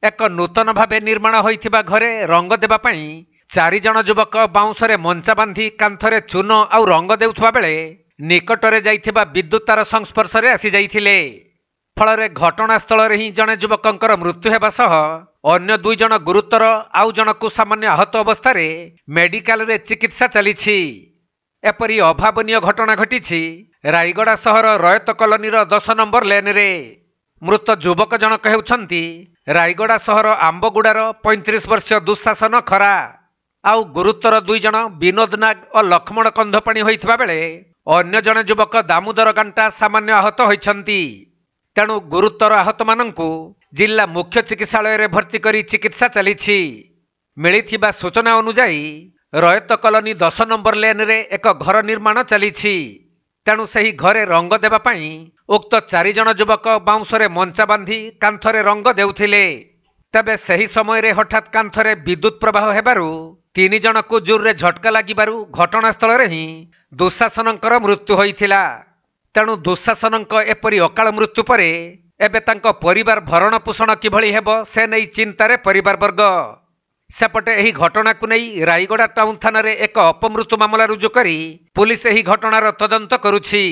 ଏକ ନୂତନ ଭାବେ ନିର୍ମାଣ ହୋଇଥିବା ଘରେ ରଙ୍ଗ ଦେବା ପାଇଁ 4 ଜଣ ଯୁବକ ବାଉଁଶରେ ମଞ୍ଚା ବାନ୍ଧି କାନ୍ଥରେ ଚୂନ ଆଉ ରଙ୍ଗ ଦେଉଥିବା ବେଳେ ନିକଟରେ ଯାଇଥିବା ବିଦ୍ୟୁତ ତାର ସଂସ୍ପର୍ଶରେ ଆସିଯାଇଥିଲେ। ଫଳରେ ଘଟଣାସ୍ଥଳରେ ହିଁ ଜଣେ ଯୁବକଙ୍କର ମୃତ୍ୟୁ ହେବା ସହ ଅନ୍ୟ 2 ଜଣ ଗୁରୁତର ଆଉ ଜଣକୁ ସାମାନ୍ୟ ଆହତ ଅବସ୍ଥାରେ ମେଡିକାଲରେ ଚିକିତ୍ସା ଚାଲିଛି। ଏପରି ଅଭାବନୀୟ ଘଟଣା ଘଟିଛି ରାୟଗଡ଼ା ସହର ରୟତ କଲୋନୀର 10 ନମ୍ବର ଲେନ୍ରେ। ମୃତ ଯୁବକ ଜଣକ ହେଉଛନ୍ତି ରାୟଗଡ଼ା ସହର ଆମ୍ବଗୁଡ଼ାର 35 ବର୍ଷୀୟ ଦୁଃଶାସନ ଖରା। ଆଉ ଗୁରୁତର 2 ଜଣ ବିନୋଦ ନାଗ ଓ ଲକ୍ଷ୍ମଣ କନ୍ଧପାଣି ହୋଇଥିବା ବେଳେ ଅନ୍ୟ ଜଣେ ଯୁବକ ଦାମୋଦର ଗାଣ୍ଟା ସାମାନ୍ୟ ଆହତ ହୋଇଛନ୍ତି। ତେଣୁ ଗୁରୁତର ଆହତମାନଙ୍କୁ ଜିଲ୍ଲା ମୁଖ୍ୟ ଚିକିତ୍ସାଳୟରେ ଭର୍ତ୍ତି କରି ଚିକିତ୍ସା ଚାଲିଛି। ମିଳିଥିବା ସୂଚନା ଅନୁଯାୟୀ ରୟତ କଲୋନୀ 10 ନମ୍ବର ଲେନ୍ରେ ଏକ ଘର ନିର୍ମାଣ ଚାଲିଛି। ତେଣୁ ସେହି ଘରେ ରଙ୍ଗ ଦେବା ପାଇଁ ଉକ୍ତ 4 ଜଣ ଯୁବକ ବାଉଁଶରେ ମଞ୍ଚା ବାନ୍ଧି କାନ୍ଥରେ ରଙ୍ଗ ଦେଉଥିଲେ। ତେବେ ସେହି ସମୟରେ ହଠାତ୍ କାନ୍ଥରେ ବିଦ୍ୟୁତ ପ୍ରବାହ ହେବାରୁ 3 ଜଣକୁ ଜୋରରେ ଝଟକା ଲାଗିବାରୁ ଘଟଣାସ୍ଥଳରେ ହିଁ ଦୁଃଶାସନଙ୍କର ମୃତ୍ୟୁ ହୋଇଥିଲା। ତେଣୁ ଦୁଃଶାସନଙ୍କ ଏପରି ଅକାଳ ମୃତ୍ୟୁ ପରେ ଏବେ ତାଙ୍କ ପରିବାର ଭରଣ ପୋଷଣ କିଭଳି ହେବ ସେ ନେଇ ଚିନ୍ତାରେ ପରିବାରବର୍ଗ। ସେପଟେ ଏହି ଘଟଣାକୁ ନେଇ ରାୟଗଡ଼ା ଟାଉନ ଥାନାରେ ଏକ ଅପମୃତ୍ୟୁ ମାମଲା ରୁଜୁ କରି ପୁଲିସ ଏହି ଘଟଣାର ତଦନ୍ତ କରୁଛି।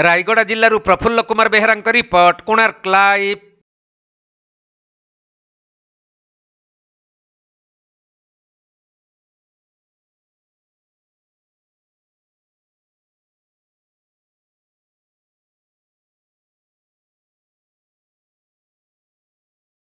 ରାୟଗଡ଼ା ଜିଲ୍ଲାରୁ ପ୍ରଫୁଲ୍ଲ କୁମାର ବେହେରାଙ୍କ ରିପୋର୍ଟ, କୋଣାର୍କ ଲାଇଭ୍।